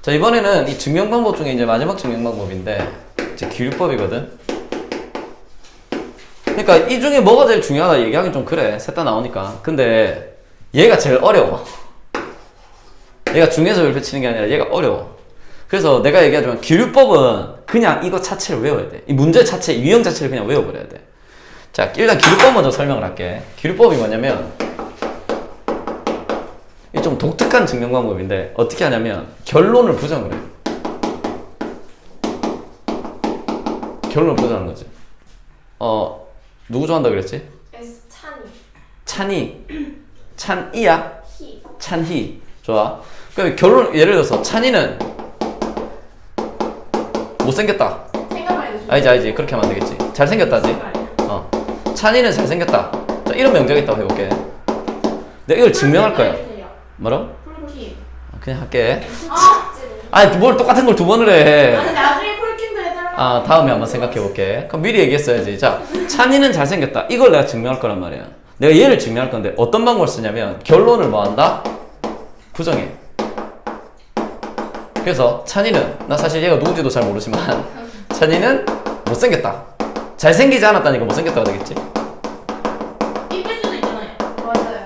자, 이번에는 이 증명 방법 중에 이제 마지막 증명 방법인데, 이제 기울법이거든. 그러니까 이 중에 뭐가 제일 중요하다 얘기하기 좀 그래. 셋 다 나오니까. 근데 얘가 제일 어려워. 얘가 중에서 펼치는 게 아니라 얘가 어려워. 그래서 내가 얘기하지만 기울법은 그냥 이거 자체를 외워야 돼. 이 문제 자체, 유형 자체를 그냥 외워버려야 돼. 자, 일단 기울법 먼저 설명을 할게. 기울법이 뭐냐면 이 좀 독특한 증명 방법인데 어떻게 하냐면 결론을 부정을 해. 결론을 부정하는 거지. 누구 좋아한다 그랬지? S 찬이. 찬이. 찬이야? 희. 찬희. 좋아. 그럼 결론, 예를 들어서 찬이는 못생겼다. 생각만 해도 알지. 그렇게 하면 안 되겠지. 잘생겼다지. 찬이는 잘생겼다. 자, 이런 명작이 있다고 해볼게. 내가 이걸 증명할 거야. 뭐라? 폴킴. 그냥 할게. 아! 아니, 뭘 똑같은 걸 두 번을 해. 아니 나중에 폴킴도 해달라. 다음에 한번 생각해 볼게. 그럼 미리 얘기했어야지. 자, 찬이는 잘생겼다. 이걸 내가 증명할 거란 말이야. 내가 얘를 증명할 건데 어떤 방법을 쓰냐면 결론을 뭐 한다? 부정해. 그래서 찬이는, 나 사실 얘가 누군지도 잘 모르지만 찬이는 못생겼다. 잘생기지 않았다니까 못생겼다가 되겠지? 이쁠 수도 있잖아요. 맞아요.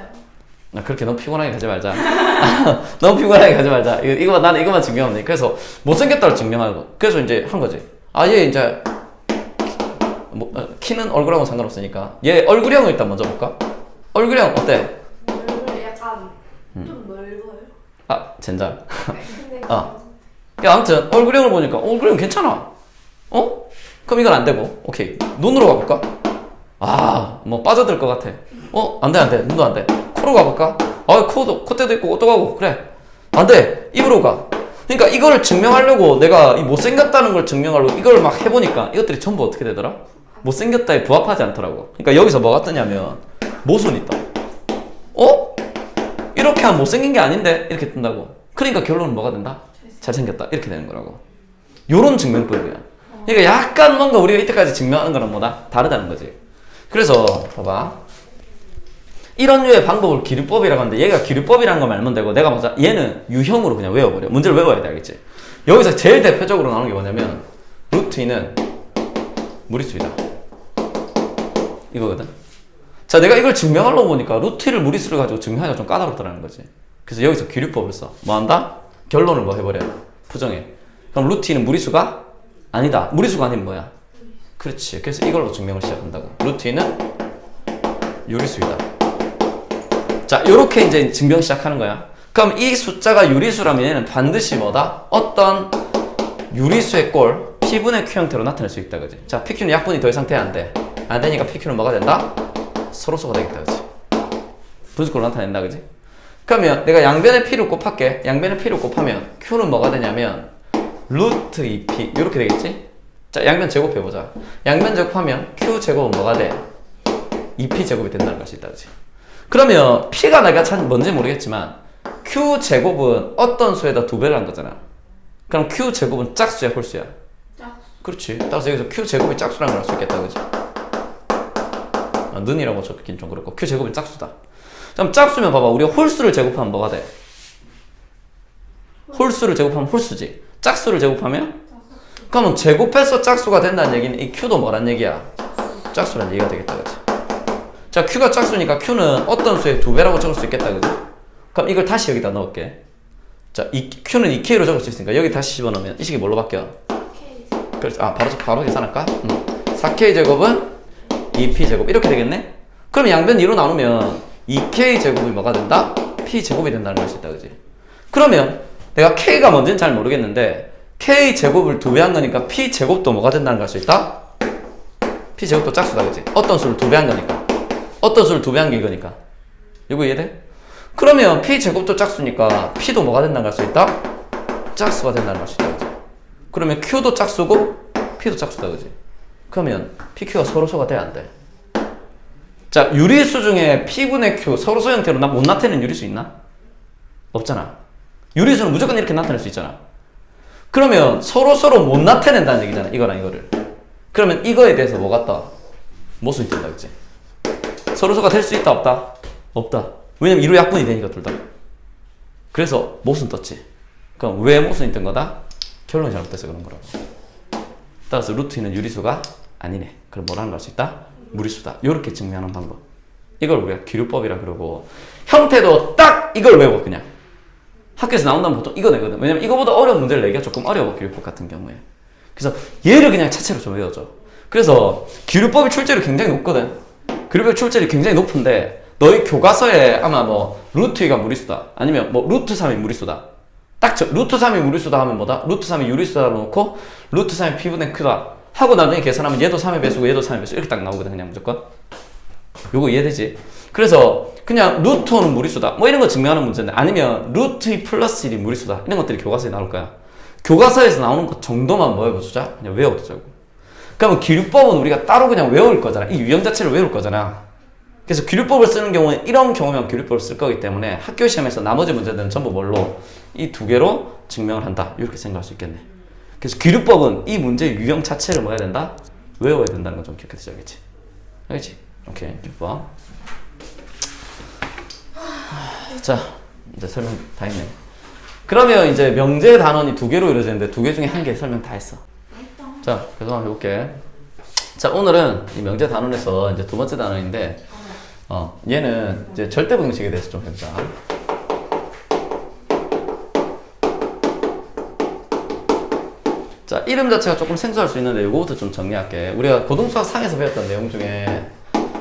나 그렇게 너무 피곤하게 가지 말자. 너무 피곤하게 가지 말자. 나는 이거만 증명하면 돼. 그래서 못생겼다를 증명하고. 그래서 이제 한 거지. 얘 이제 키는 얼굴하고 상관없으니까 얘 얼굴형을 일단 먼저 볼까? 얼굴형 어때? 얼굴이 약간 좀 넓어요. 젠장. 근데 아무튼 얼굴형을 보니까 얼굴형 괜찮아. 그럼 이건 안 되고, 오케이. 눈으로 가볼까? 뭐 빠져들 것 같아. 안 돼. 눈도 안 돼. 코로 가볼까? 콧대도 있고 또 가고 그래. 안 돼. 입으로 가. 그러니까 이거를 증명하려고 내가 이 못생겼다는 걸 증명하려고 이걸 막 해보니까 이것들이 전부 어떻게 되더라? 못생겼다에 부합하지 않더라고. 그러니까 여기서 뭐가 뜨냐면 모순이 떠. 이렇게 하면 못생긴 게 아닌데? 이렇게 뜬다고. 그러니까 결론은 뭐가 된다? 잘생겼다. 이렇게 되는 거라고. 요런 증명법이야. 그러니까 약간 뭔가 우리가 이때까지 증명하는 거랑 뭐다? 다르다는 거지. 그래서 봐봐. 이런 류의 방법을 기류법이라고 하는데 얘가 기류법이라는 거 말면 되고 내가 먼저 얘는 유형으로 그냥 외워버려. 문제를 외워야 돼. 알겠지? 여기서 제일 대표적으로 나오는 게 뭐냐면 루트 2는 무리수이다. 이거거든. 자, 내가 이걸 증명하려고 보니까 루트 2를 무리수를 가지고 증명하기가 좀 까다롭다는 거지. 그래서 여기서 기류법을 써. 뭐 한다? 결론을 뭐 해버려. 부정해. 그럼 루트 2는 무리수가 아니다. 무리수가 아니면 뭐야? 그렇지. 그래서 이걸로 증명을 시작한다고. 루트 2는 유리수이다. 자, 요렇게 이제 증명 시작하는 거야. 그럼 이 숫자가 유리수라면 얘는 반드시 뭐다? 어떤 유리수의 꼴 P분의 Q 형태로 나타낼 수 있다. 그지? 자, PQ는 약분이 더 이상 돼야 안 돼. 안 되니까 PQ는 뭐가 된다? 서로수가 되겠다. 그지? 분수꼴로 나타낸다. 그지? 그러면 내가 양변의 P를 곱할게. 양변의 P를 곱하면 Q는 뭐가 되냐면 루트 2P 이렇게 되겠지? 자, 양변 제곱해보자. 양변 제곱하면 Q 제곱은 뭐가 돼? 2P 제곱이 된다는 것이 있다. 그지? 그러면 P가 내가 참 뭔지 모르겠지만 Q 제곱은 어떤 수에다 2배를 한 거잖아. 그럼 Q 제곱은 짝수야, 홀수야? 짝수. 그렇지. 따라서 여기서 Q 제곱이 짝수라는 걸 알 수 있겠다. 그지? 는이라고 적긴 좀 그렇고 Q 제곱이 짝수다. 그럼 짝수면 봐봐. 우리가 홀수를 제곱하면 뭐가 돼? 홀수를 제곱하면 홀수지. 짝수를 제곱하면? 그러면 제곱해서 짝수가 된다는 얘기는 이 Q도 뭐란 얘기야? 짝수란 얘기가 되겠다. 그치? 자, Q가 짝수니까 Q는 어떤 수의 2배라고 적을 수 있겠다. 그치? 그럼 이걸 다시 여기다 넣을게. 자, Q는 2K로 적을 수 있으니까 여기 다시 집어넣으면 이 식이 뭘로 바뀌어? 그렇지. 바로 계산할까? 4K 제곱은 2P 제곱 이렇게 되겠네? 그럼 양변 2로 나누면 2K 제곱이 뭐가 된다? P 제곱이 된다는 걸 수 있다. 그치? 그러면 내가 K가 뭔지는 잘 모르겠는데 K 제곱을 2배 한 거니까 P 제곱도 뭐가 된다는 걸 알 수 있다? P 제곱도 짝수다. 그치? 어떤 수를 2배 한 거니까. 어떤 수를 2배 한 게 이거니까. 이거 이해돼? 그러면 P 제곱도 짝수니까 P도 뭐가 된다는 걸 알 수 있다? 짝수가 된다는 걸 알 수 있다. 그치? 그러면 Q도 짝수고 P도 짝수다. 그치? 그러면 PQ가 서로소가 돼야 안 돼? 자, 유리수 중에 P분의 Q 서로소 형태로 못 나타내는 유리수 있나? 없잖아. 유리수는 무조건 이렇게 나타낼 수 있잖아. 그러면 서로 못 나타낸다는 얘기잖아. 이거랑 이거를. 그러면 이거에 대해서 뭐 같다? 모순이 된다. 그치? 서로소가 될 수 있다 없다? 없다. 왜냐면 2로 약분이 되니까 둘 다. 그래서 모순 떴지. 그럼 왜 모순이 뜬 거다? 결론이 잘못돼서 그런 거라고. 따라서 루트 2는 유리수가 아니네. 그럼 뭐라는 걸 할 수 있다? 무리수다. 이렇게 증명하는 방법. 이걸 우리가 기류법이라 그러고, 형태도 딱 이걸 외워 그냥. 학교에서 나온다면 보통 이거 내거든. 왜냐면 이거보다 어려운 문제를 내기가 조금 어려워, 기류법 같은 경우에. 그래서 얘를 그냥 차체로 좀 외워줘. 그래서 기류법이 출제율이 굉장히 높거든. 기류법 출제율이 굉장히 높은데 너희 교과서에 아마 뭐 루트 2가 무리수다, 아니면 뭐 루트 3이 무리수다, 딱 루트 3이 무리수다 하면 뭐다? 루트 3이 유리수다 놓고 루트 3이 P분의 Q다 하고 나중에 계산하면 얘도 3의 배수고 얘도 3의 배수 이렇게 딱 나오거든. 그냥 무조건. 요거 이해되지? 그래서 그냥 루트 5는 무리수다 뭐 이런 거 증명하는 문제인데, 아니면 루트 2 플러스 1이 무리수다 이런 것들이 교과서에 나올 거야. 교과서에서 나오는 것 정도만 뭐 해보자? 그냥 외워두자고. 그러면 기류법은 우리가 따로 그냥 외울 거잖아. 이 유형 자체를 외울 거잖아. 그래서 기류법을 쓰는 경우에 이런 경우면 기류법을 쓸 거기 때문에 학교 시험에서 나머지 문제들은 전부 뭘로? 이 두 개로 증명을 한다. 이렇게 생각할 수 있겠네. 그래서 기류법은 이 문제의 유형 자체를 뭐 해야 된다? 외워야 된다는 건 좀 기억해 두셔야겠지. 알겠지? 오케이. 기법. 자, 이제 설명 다 했네. 그러면 이제 명제 단원이 두 개로 이루어지는데 두 개 중에 한 개 설명 다 했어. 자, 그래서 한번 해볼게. 자, 오늘은 이 명제 단원에서 이제 두 번째 단원인데, 얘는 이제 절대분식에 대해서 좀 해보자. 자, 이름 자체가 조금 생소할 수 있는데 이거부터 좀 정리할게. 우리가 고등수학 상에서 배웠던 내용 중에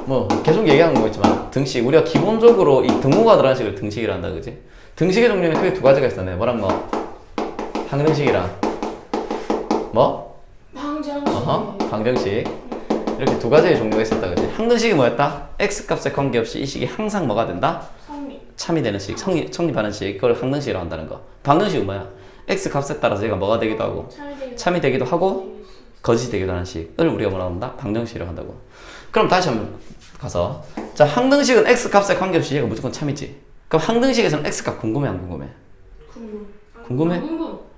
뭐 계속 얘기하는 거겠지만 등식, 우리가 기본적으로 이 등호가 들어가는 식을 등식이라 한다, 그지? 등식의 종류는 크게 두 가지가 있었네. 뭐랑 뭐? 항등식이랑 뭐? 방정식. 이렇게 두 가지의 종류가 있었다, 그지? 항등식이 뭐였다? x값에 관계없이 이 식이 항상 뭐가 된다? 참이 되는 식, 성립하는 식. 그걸 항등식이라고 한다는 거. 방정식은 뭐야? x값에 따라서 얘가 뭐가 되기도 하고 참이 되기도 하고 거짓이 되기도 하는 식을 우리가 뭐라고 한다? 방정식이라고 한다고. 그럼 다시 한번 가서, 자, 항등식은 x값에 관계없이 얘가 무조건 참이지. 그럼 항등식에서는 x값 궁금해 안 궁금해? 궁금해?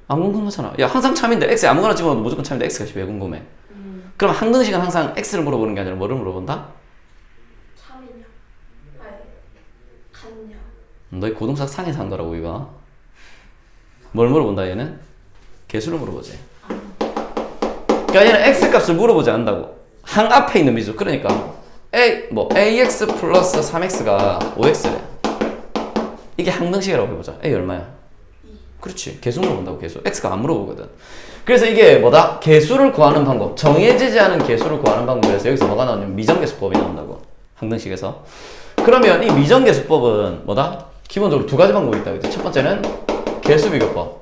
안 궁금하잖아. 야, 항상 참인데 x에 아무거나 집어넣어도 무조건 참인데 x값이 왜 궁금해? 그럼 항등식은 항상 x를 물어보는 게 아니라 뭐를 물어본다? 참이냐? 아니, 같냐? 너희 고등수학 상에서 한 거라고 이거. 뭘 물어본다 얘는? 개수를 물어보지. 그러니까 얘는 x값을 물어보지 않는다고. 항 앞에 있는 미수. 그러니까 ax 플러스 3x가 5x래. 이게 항등식이라고 해보자. a 얼마야? 2. 그렇지. 개수 물어본다고. 개수. x가 안 물어보거든. 그래서 이게 뭐다? 개수를 구하는 방법. 정해지지 않은 개수를 구하는 방법에서 여기서 뭐가 나오냐면 미정계수법이 나온다고. 항등식에서. 그러면 이 미정계수법은 뭐다? 기본적으로 두 가지 방법이 있다, 그치? 첫 번째는 개수비교법.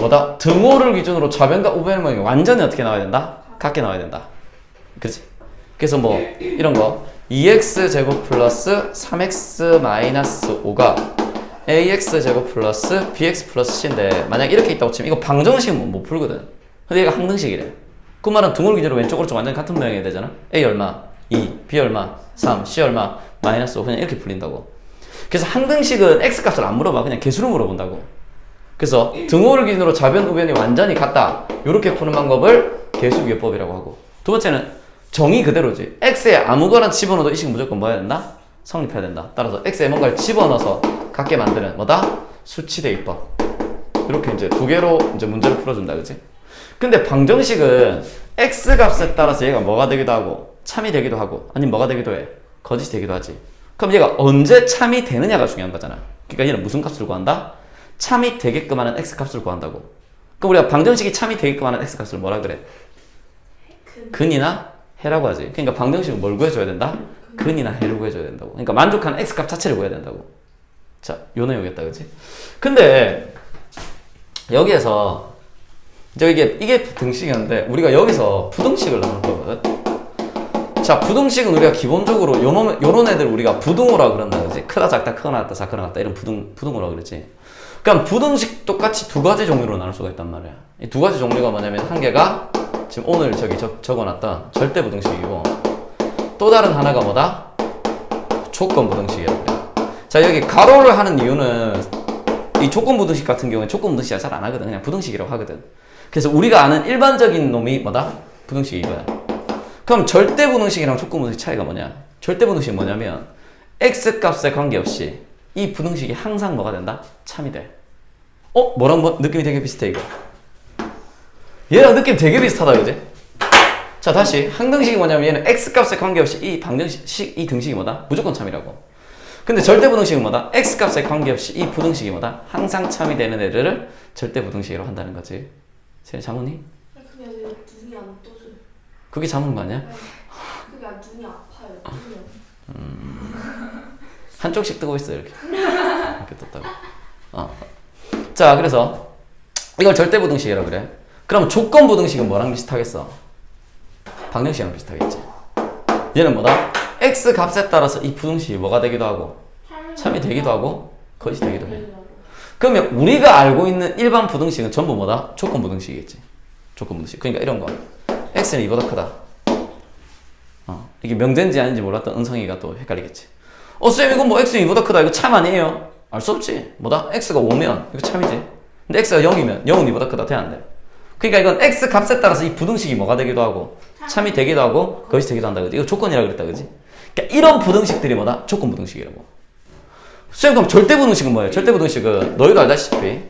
뭐다? 등호를 기준으로 좌변과 우변의 모양이 완전히 어떻게 나와야 된다? 같게 나와야 된다. 그치? 그래서 뭐 이런 거 2x제곱 플러스 3x 마이너스 5가 ax제곱 플러스 bx 플러스 c인데, 만약 이렇게 있다고 치면 이거 방정식은 못 풀거든. 근데 얘가 항등식이래. 그 말은 등호를 기준으로 왼쪽 오른쪽 완전히 같은 모양이 되잖아. a 얼마? 2, b 얼마? 3, c 얼마? 마이너스 5. 그냥 이렇게 풀린다고. 그래서 항등식은 x값을 안 물어봐. 그냥 개수를 물어본다고. 그래서 등호를 기준으로 좌변, 우변이 완전히 같다. 이렇게 푸는 방법을 개수비교법이라고 하고, 두 번째는 정의 그대로지. x에 아무거나 집어넣어도 이 식은 무조건 뭐 해야 된다? 성립해야 된다. 따라서 x에 뭔가를 집어넣어서 같게 만드는 뭐다? 수치대입법. 이렇게 이제 두 개로 이제 문제를 풀어준다, 그지? 근데 방정식은 x 값에 따라서 얘가 뭐가 되기도 하고 참이 되기도 하고 아니면 뭐가 되기도 해? 거짓이 되기도 하지. 그럼 얘가 언제 참이 되느냐가 중요한 거잖아. 그러니까 얘는 무슨 값을 구한다? 참이 되게끔 하는 x 값을 구한다고. 그럼 우리가 방정식이 참이 되게끔 하는 x 값을 뭐라 그래? 근이나 해라고 하지. 그러니까 방정식은 뭘 구해줘야 된다? 근이나 해를 구해줘야 된다고. 그러니까 만족하는 x 값 자체를 구해야 된다고. 자, 요 내용이었다, 그치? 근데 여기에서 이제 이게 등식이었는데 우리가 여기서 부등식을 나눌 거거든. 자, 부등식은 우리가 기본적으로 요런 애들 우리가 부등호라 그런다, 그치? 크다 작다 크거나 같다 작거나 같다 이런 부등호라 그랬지. 그럼 부등식 똑같이 두 가지 종류로 나눌 수가 있단 말이야. 이 두 가지 종류가 뭐냐면, 한 개가 지금 오늘 저기 적어놨던 절대부등식이고, 또 다른 하나가 뭐다? 조건부등식이라고 그래. 자, 여기 가로를 하는 이유는 이 조건부등식 같은 경우에 조건부등식이 잘 안 하거든. 그냥 부등식이라고 하거든. 그래서 우리가 아는 일반적인 놈이 뭐다? 부등식이 이거야. 그럼 절대부등식이랑 조건부등식 차이가 뭐냐? 절대부등식이 뭐냐면 x값에 관계없이 이 부등식이 항상 뭐가 된다? 참이 돼. 뭐랑 뭐 느낌이 되게 비슷해 이거. 얘랑 느낌 되게 비슷하다 그지? 자 다시 항등식이 뭐냐면 얘는 x값에 관계없이 이 방정식 이 등식이 뭐다? 무조건 참이라고. 근데 절대부등식은 뭐다? x값에 관계없이 이 부등식이 뭐다? 항상 참이 되는 애들을 절대부등식으로 한다는 거지. 쟤 자문이? 그냥 왜 눈이 안 떠져요? 그게 자문인 거 아니야? 그게 눈이 아파요. 한쪽씩 뜨고 있어 이렇게. 이렇게 떴다고. 자 그래서 이걸 절대부등식이라고 그래. 그럼 조건부등식은 뭐랑 비슷하겠어? 방정식이랑 비슷하겠지. 얘는 뭐다? x 값에 따라서 이 부등식이 뭐가 되기도 하고 참이 되기도 하고 거짓이 되기도 해. 그러면 우리가 알고 있는 일반 부등식은 전부 뭐다? 조건부등식이겠지. 조건부등식. 그러니까 이런 거. x는 이보다 크다. 이게 명제인지 아닌지 몰랐던 은성이가 또 헷갈리겠지. 쌤 이건 뭐 x는 이보다 크다. 이거 참 아니에요. 알 수 없지. 뭐다? x가 5면 이거 참이지. 근데 x가 0이면 0은 이보다 크다. 돼 안 돼? 그러니까 이건 x 값에 따라서 이 부등식이 뭐가 되기도 하고 참이 되기도 하고 거짓이 되기도 한다. 그지? 이거 조건이라 그랬다. 그지? 그러니까 이런 부등식들이 뭐다? 조건부등식이라고. 쌤 그럼 절대부등식은 뭐예요? 절대부등식은 너희도 알다시피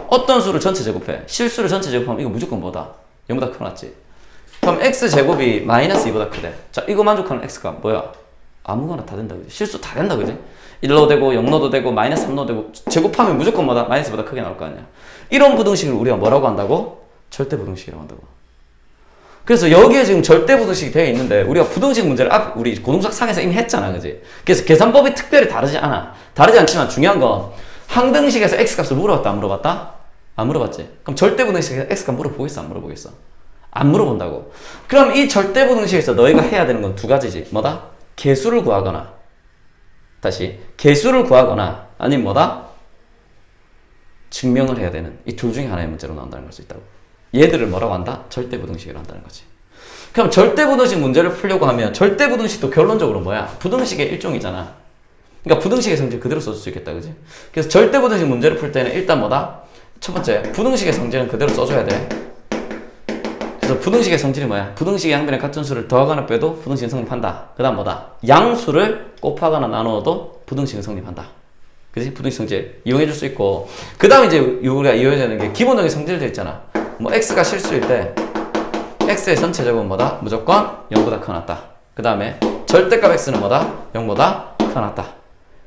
어떤 수를 전체 제곱해. 실수를 전체 제곱하면 이거 무조건 뭐다? 0보다 크놨지. 그럼 x제곱이 마이너스 2보다 크대. 자 이거 만족하는 x가 뭐야? 아무거나 다 된다. 그지? 실수 다 된다. 그지? 1로 되고 0로도 되고 마이너스 3로도 되고 제곱하면 무조건 뭐다? 마이너스보다 크게 나올 거 아니야. 이런 부등식을 우리가 뭐라고 한다고? 절대부등식이라고 한다고. 그래서 여기에 지금 절대부등식이 되어 있는데 우리가 부등식 문제를 우리 고등수학 상에서 이미 했잖아. 그지? 그래서 계산법이 특별히 다르지 않아. 다르지 않지만 중요한 건 항등식에서 x값을 물어봤다 안 물어봤다? 안 물어봤지. 그럼 절대부등식에서 x값 물어보겠어 안 물어보겠어? 안 물어본다고. 그럼 이 절대부등식에서 너희가 해야 되는 건 두 가지지. 뭐다? 개수를 구하거나 다시 개수를 구하거나 아니면 뭐다? 증명을 해야 되는 이 둘 중에 하나의 문제로 나온다는 걸 수 있다고. 얘들을 뭐라고 한다? 절대부등식이라고 한다는 거지. 그럼 절대부등식 문제를 풀려고 하면 절대부등식도 결론적으로 뭐야? 부등식의 일종이잖아. 그러니까 부등식의 성질 그대로 써줄 수 있겠다. 그지? 그래서 절대부등식 문제를 풀 때는 일단 뭐다? 첫 번째, 부등식의 성질은 그대로 써줘야 돼. 그래서 부등식의 성질이 뭐야? 부등식의 양변에 같은 수를 더하거나 빼도 부등식은 성립한다. 그 다음 뭐다? 양수를 곱하거나 나누어도 부등식은 성립한다. 그지? 부등식 성질 이용해 줄 수 있고 그 다음 이제 우리가 이용해야 되는 게 기본적인 성질도 있잖아. 뭐 x가 실수일 때 x의 전체 제곱은 뭐다? 무조건 0보다 크놨다. 그 다음에 절대값 x는 뭐다? 0보다 크놨다.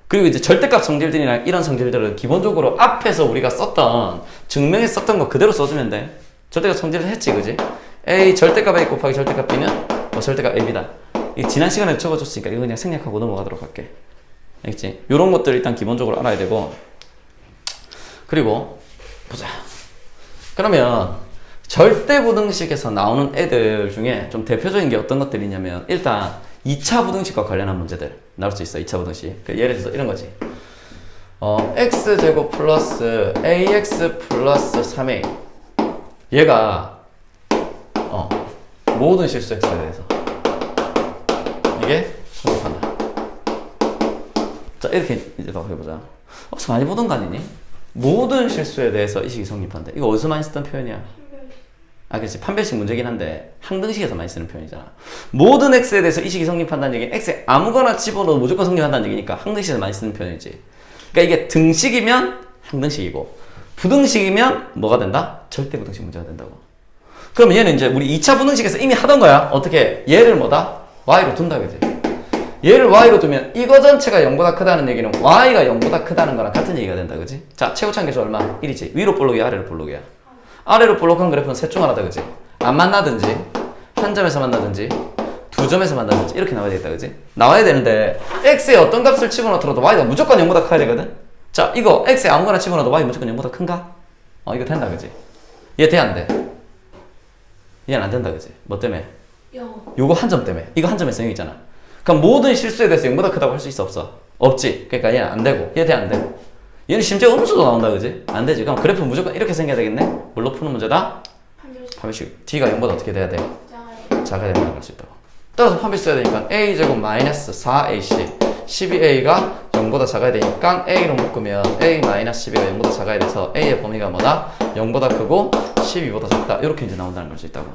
그리고 이제 절대값 성질들이나 이런 성질들은 기본적으로 앞에서 우리가 썼던 증명에 썼던 거 그대로 써주면 돼. 절대값 성질을 했지. 그지? a 절대값 a 곱하기 절대값 b는 뭐 절대값 ab다. 이 지난 시간에 적어줬으니까 이거 그냥 생략하고 넘어가도록 할게. 알겠지? 요런 것들 일단 기본적으로 알아야 되고 그리고 보자. 그러면 절대부등식에서 나오는 애들 중에 좀 대표적인 게 어떤 것들이 있냐면 일단 2차 부등식과 관련한 문제들 나올 수 있어. 2차 부등식. 예를 들어서 이런 거지. x제곱 플러스 ax 플러스 3a 얘가 모든 실수 x에 대해서 이게 성립한다. 자 이렇게 이제 더 해보자. 어디서 많이 보던 거 아니니? 모든 실수에 대해서 이 식이 성립한다. 이거 어디서 많이 쓰던 표현이야? 그렇지. 판별식 문제긴 한데 항등식에서 많이 쓰는 표현이잖아. 모든 x에 대해서 이 식이 성립한다는 얘기는 x에 아무거나 집어넣어도 무조건 성립한다는 얘기니까 항등식에서 많이 쓰는 표현이지. 그러니까 이게 등식이면 항등식이고 부등식이면 뭐가 된다? 절대부등식 문제가 된다고. 그러면 얘는 이제 우리 2차 부등식에서 이미 하던 거야. 어떻게? 얘를 뭐다? y로 둔다. 그지? 얘를 y로 두면 이거 전체가 0보다 크다는 얘기는 y가 0보다 크다는 거랑 같은 얘기가 된다. 그지? 자, 최고차계수 얼마? 1이지. 위로 볼록이야, 아래로 볼록이야? 아래로 볼록한 그래프는 셋 중 하나다. 그지? 안 만나든지 한 점에서 만나든지 두 점에서 만나든지 이렇게 나와야 되겠다. 그지? 나와야 되는데 x에 어떤 값을 집어넣더라도 y가 무조건 0보다 커야 되거든? 자, 이거 x에 아무거나 집어넣어도 y 무조건 0보다 큰가? 이거 된다. 그지? 얘 돼? 안 돼? 얘는 안 된다. 그지? 뭐 때문에? 요거 한 점 때문에. 이거 한 점에서 0이잖아. 그럼 모든 실수에 대해서 0보다 크다고 할 수 있어 없어? 없지. 그러니까 얘는 안 되고 얘 돼? 안 돼? 얘는 심지어 음수도 나온다. 그지? 안 되지. 그럼 그래프 무조건 이렇게 생겨야 되겠네? 뭘로 푸는 문제다? 판별식. d가 0보다 어떻게 돼야 돼? 작아야 된다고 할 수 있다고. 따라서 판별식 써야 되니까 a제곱 마이너스 4ac 12a가 0보다 작아야 되니까 a로 묶으면 a 마이너스 12가 0보다 작아야 돼서 a의 범위가 뭐다? 0보다 크고 12보다 작다. 이렇게 이제 나온다는 걸 수 있다고.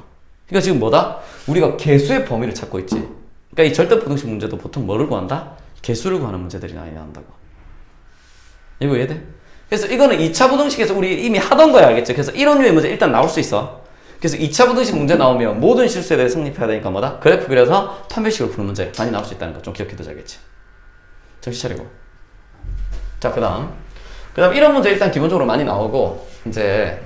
그러니까 지금 뭐다? 우리가 개수의 범위를 찾고 있지. 그러니까 이 절대부등식 문제도 보통 뭐를 구한다? 개수를 구하는 문제들이 많이 나온다고. 이거 이해돼? 그래서 이거는 2차 부등식에서 우리 이미 하던 거야, 알겠죠? 그래서 이런 류의 문제 일단 나올 수 있어. 그래서 2차 부등식 문제 나오면 모든 실수에 대해 성립해야 되니까 뭐다? 그래프 그려서 판별식으로 푸는 문제 많이 나올 수 있다는 거 좀 기억해두자겠지. 정신 차리고. 자, 그 다음 이런 문제 일단 기본적으로 많이 나오고, 이제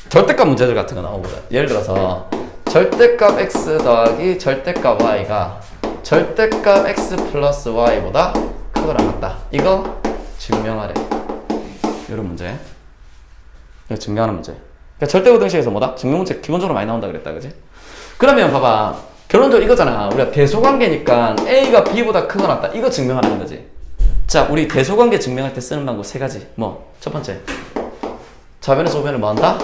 절대값 문제들 같은 거 나오거든. 예를 들어서 절대값 x 더하기 절대값 y가 절대값 x 플러스 y보다 크거나 같다. 이거 증명하래. 이런 문제. 이거 증명하는 문제. 그러니까 절대부등식에서 뭐다? 증명 문제 기본적으로 많이 나온다 그랬다, 그지? 그러면 봐봐. 결론적으로 이거잖아. 우리가 대소관계니까 A가 B보다 크거나 같다. 이거 증명하는 거지. 자, 우리 대소관계 증명할 때 쓰는 방법 세 가지. 뭐? 첫 번째. 좌변에서 우변을 뭐 한다?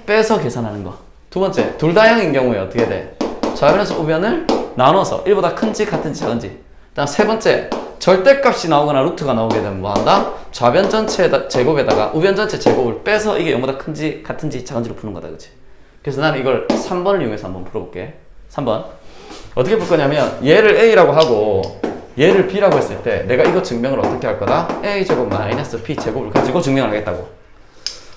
빼서 계산하는 거. 두 번째. 둘 다 양인 경우에 어떻게 돼? 좌변에서 우변을 나눠서 1보다 큰지 같은지 작은지. 다음 세 번째. 절대값이 나오거나 루트가 나오게 되면 뭐 한다? 좌변 전체 제곱에다가 우변 전체 제곱을 빼서 이게 0보다 큰지 같은지 작은지로 푸는 거다, 그치? 그래서 나는 이걸 3번을 이용해서 한번 풀어볼게. 3번. 어떻게 풀 거냐면 얘를 A라고 하고 얘를 B라고 했을 때 내가 이거 증명을 어떻게 할 거다? A제곱 마이너스 B제곱을 가지고 증명을 하겠다고.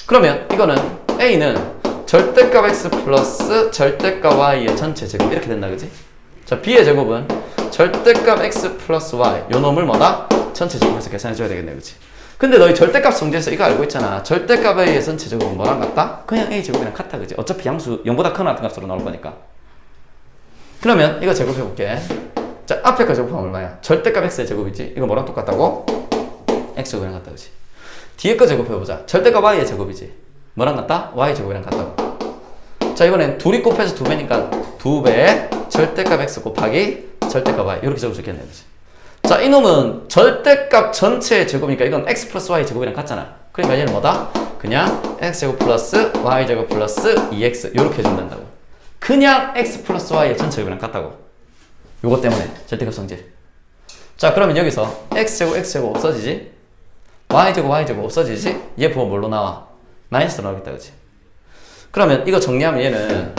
그러면 이거는 A는 절대값 X 플러스 절대값 Y의 전체 제곱 이렇게 된다, 그치? 자, B의 제곱은 절대값 X 플러스 Y 요 놈을 뭐다? 전체 제곱해서 계산해줘야 되겠네, 그치? 근데 너희 절대값 성질에서 이거 알고 있잖아. 절대값 A의 전체 제곱은 뭐랑 같다? 그냥 A 제곱이랑 같다, 그치? 어차피 양수 0보다 크거나 같은 값으로 나올 거니까. 그러면 이거 제곱해볼게. 자, 앞에 거 제곱하면 얼마야? 절대값 X의 제곱이지? 이거 뭐랑 똑같다고? X 제곱이랑 같다, 그치? 뒤에 거 제곱해보자. 절대값 Y의 제곱이지? 뭐랑 같다? Y 제곱이랑 같다고. 자, 이번엔 둘이 곱해서 2배니까 2배 절대값 X 곱하기 절대값 Y 이렇게 적을 수 있겠네, 그치? 자, 이놈은 절대값 전체의 제곱이니까 이건 X 플러스 Y 제곱이랑 같잖아. 그러니까 얘는 뭐다? 그냥 X 제곱 플러스 Y 제곱 플러스 2X 이렇게 해주면 된다고. 그냥 X 플러스 Y의 전체 제곱이랑 같다고. 요거 때문에 절대값 성질. 자, 그러면 여기서 X 제곱 없어지지? Y 제곱 없어지지? 얘 부호 뭘로 나와? 마이너스로 나오겠다, 그치? 그러면 이거 정리하면 얘는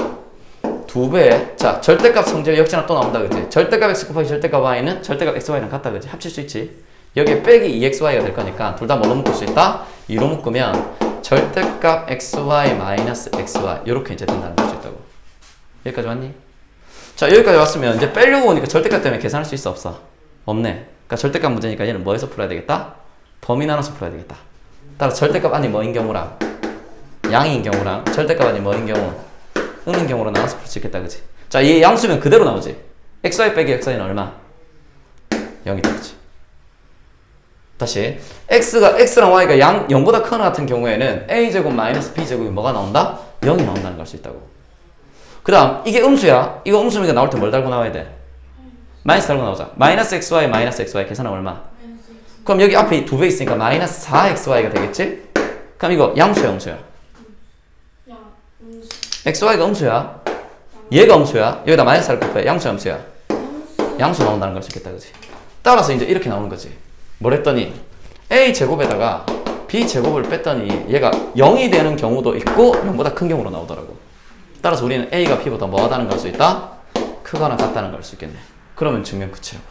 2배. 자, 절대값 성질 역시나 또 나온다, 그치? 절대값 X 곱하기 절대값 Y는 절대값 XY랑 같다, 그치? 합칠 수 있지? 여기에 빼기 2XY가 될 거니까 둘 다 뭘로 묶을 수 있다? 2로 묶으면 절대값 XY 마이너스 XY 이렇게 이제 된다는 걸 수 있다고. 여기까지 왔니? 자, 여기까지 왔으면 이제 빼려고 오니까 절대값 때문에 계산할 수 있어, 없어? 없네. 그러니까 절대값 문제니까 얘는 뭐에서 풀어야 되겠다? 범위 나눠서 풀어야 되겠다. 따라서 절대값 아니 뭐인 경우랑 양인 경우랑 절대값 아니 뭐인 경우 은인 경우로 나눠서 풀 수 있겠다, 그치? 자, 이 양수면 그대로 나오지. XY 빼기 XY는 얼마? 0이다, 그치? 다시 X랑 Y가 0보다 크거나 같은 경우에는 A제곱 마이너스 B제곱이 뭐가 나온다? 0이 나온다는 걸 알 수 있다고. 그 다음 이게 음수야. 이거 음수니까 나올 때 뭘 달고 나와야 돼? 마이너스 달고 나오자. 마이너스 XY 계산하면 얼마? 그럼 여기 앞에 2배 있으니까 마이너스 4XY가 되겠지? 그럼 이거 양수야, 음수야? XY가 음수야. 얘가 음수야. 여기다 마이너스를 곱해. 양수야, 음수야? 양수 나온다는 걸 수 있겠다, 그치? 따라서 이제 이렇게 나오는 거지. 뭘 했더니 A제곱에다가 B제곱을 뺐더니 얘가 0이 되는 경우도 있고 0보다 큰 경우로 나오더라고. 따라서 우리는 A가 B보다 뭐하다는 걸 수 있다? 크거나 같다는 걸 알 수 있겠네. 그러면 증명 끝이라고.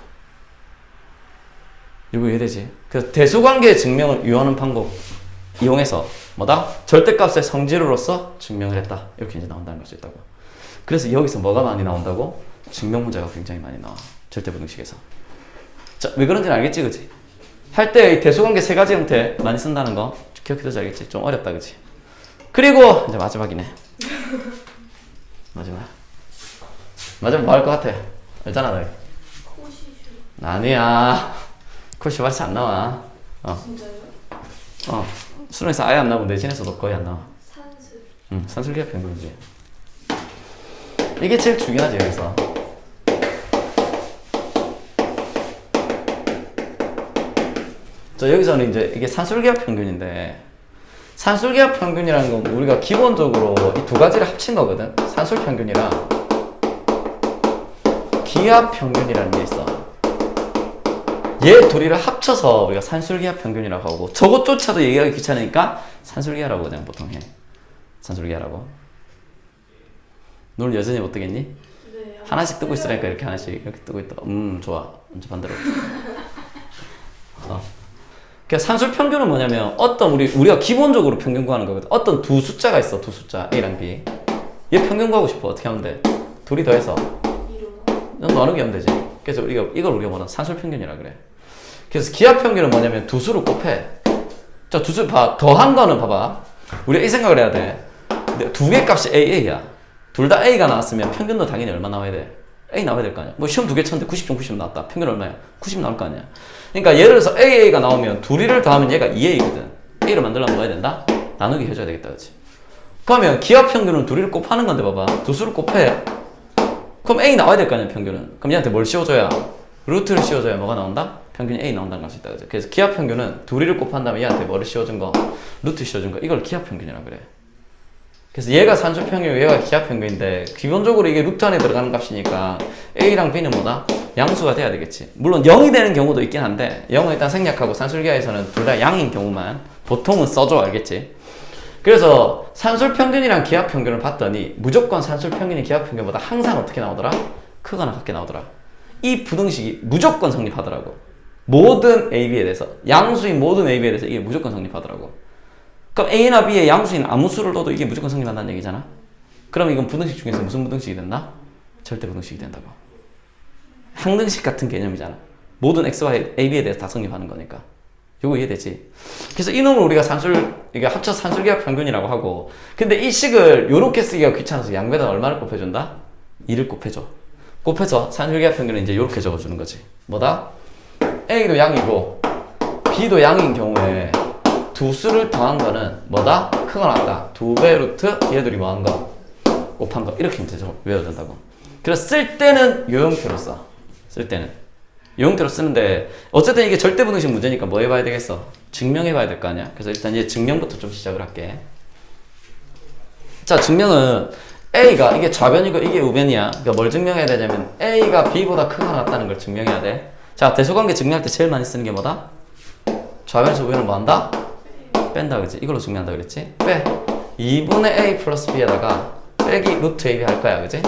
이거 이해되지? 그래서 대수관계 증명을 이용하는 방법 이용해서 뭐다? 절대값의 성질로서 증명을 했다. 이렇게 이제 나온다는 걸 수 있다고. 그래서 여기서 뭐가 많이 나온다고? 증명 문제가 굉장히 많이 나와. 절대부등식에서. 자, 왜 그런지는 알겠지, 그치? 할 때 대수관계 세 가지 형태 많이 쓴다는 거 기억해두자, 알겠지? 좀 어렵다, 그치? 그리고 이제 마지막이네. 마지막 뭐 할 것 같아? 알잖아, 너. 코시슈. 아니야. 코시 맞지 안 나와. 진짜요? 수능에서 아예 안 나오고 내신에서도 거의 안 나와. 산술. 산술기하 평균이지. 이게 제일 중요하지, 여기서. 자, 여기서는 이제 이게 산술기하 평균인데, 산술기하 평균이라는 건 우리가 기본적으로 이 두 가지를 합친 거거든. 산술 평균이랑 기하 평균이라는 게 있어. 얘 둘이를 합쳐서 우리가 산술기하 평균이라고 하고, 저것조차도 얘기하기 귀찮으니까 산술기하라고 그냥 보통 해. 산술기하라고. 넌 여전히 못 뜨겠니? 네. 하나씩 뜨고 있으라니까. 이렇게 하나씩 이렇게 뜨고 있다. 좋아. 이제 반대로. 그러니까 산술 평균은 뭐냐면 어떤 우리가 기본적으로 평균 구하는 거거든. 어떤 두 숫자가 있어. 두 숫자 A랑 B. 얘 평균 구하고 싶어. 어떻게 하면 돼? 둘이 더해서 이로 나누기 하면 되지. 그래서 이걸 우리가 뭐냐 산술 평균이라 그래. 그래서 기하 평균은 뭐냐면 두 수를 곱해. 자, 두 수 봐. 더한 거는 봐봐. 우리가 이 생각을 해야 돼. 두 개 값이 AA야. 둘 다 A가 나왔으면 평균도 당연히 얼마 나와야 돼? A 나와야 될 거 아니야. 뭐 시험 두 개 쳤는데 90점 90 나왔다. 평균 얼마야? 90 나올 거 아니야. 그러니까 예를 들어서 AA가 나오면 둘이를 더하면 얘가 2A거든. A를 만들려면 뭐 해야 된다? 나누기 해줘야 되겠다. 그치? 그러면 기하 평균은 둘이를 곱하는 건데 봐봐. 두 수를 곱해. 그럼 A 나와야 될 거 아니야, 평균은. 그럼 얘한테 뭘 씌워줘야? 루트를 씌워줘야 뭐가 나온다? 평균이 A 나온다는 걸 수 있다. 그치? 그래서 기하 평균은 둘이를 곱한 다음에 얘한테 뭐를 씌워준 거? 루트 씌워준 거. 이걸 기하 평균이라고 그래. 그래서 얘가 산술 평균이고 얘가 기하 평균인데 기본적으로 이게 루트 안에 들어가는 값이니까 A랑 B는 뭐다? 양수가 돼야 되겠지. 물론 0이 되는 경우도 있긴 한데 0은 일단 생략하고 산술기하에서는 둘 다 양인 경우만 보통은 써줘. 알겠지? 그래서 산술 평균이랑 기하 평균을 봤더니 무조건 산술 평균이 기하 평균보다 항상 어떻게 나오더라? 크거나 같게 나오더라. 이 부등식이 무조건 성립하더라고. 모든 AB에 대해서 양수인 모든 AB에 대해서 이게 무조건 성립하더라고. 그럼 A나 B의 양수인 아무 수를 넣어도 이게 무조건 성립한다는 얘기잖아. 그럼 이건 부등식 중에서 무슨 부등식이 된다? 절대 부등식이 된다고. 항등식 같은 개념이잖아. 모든 X와 AB에 대해서 다 성립하는 거니까. 요거 이해되지? 그래서 이놈을 우리가 이게 합쳐 산술기하 평균이라고 하고, 근데 이 식을 요렇게 쓰기가 귀찮아서 양배에다 얼마를 곱해준다? 2를 곱해줘. 곱해서 산술기하 평균은 이제 요렇게 적어주는 거지. 뭐다? A도 양이고 B도 양인 경우에 두 수를 더한 거는 뭐다? 크거나 같다. 2배 루트 얘들이 뭐한 거? 곱한 거. 이렇게 이제 외워야 된다고. 그래서 쓸 때는 요 형태로 써. 쓸 때는 요 형태로 쓰는데 어쨌든 이게 절대 부등식 문제니까 뭐 해봐야 되겠어? 증명해 봐야 될 거 아니야. 그래서 일단 얘 증명부터 좀 시작을 할게. 자, 증명은 A가 이게 좌변이고 이게 우변이야. 그러니까 뭘 증명해야 되냐면 A가 B보다 크거나 같다는 걸 증명해야 돼. 자, 대소관계 증명할 때 제일 많이 쓰는 게 뭐다? 좌변에서 우변을 뭐 한다? 뺀다. 그치? 이걸로 증명한다 그랬지? 빼. 2분의 A 플러스 B에다가 빼기 루트 AB 할 거야. 그치?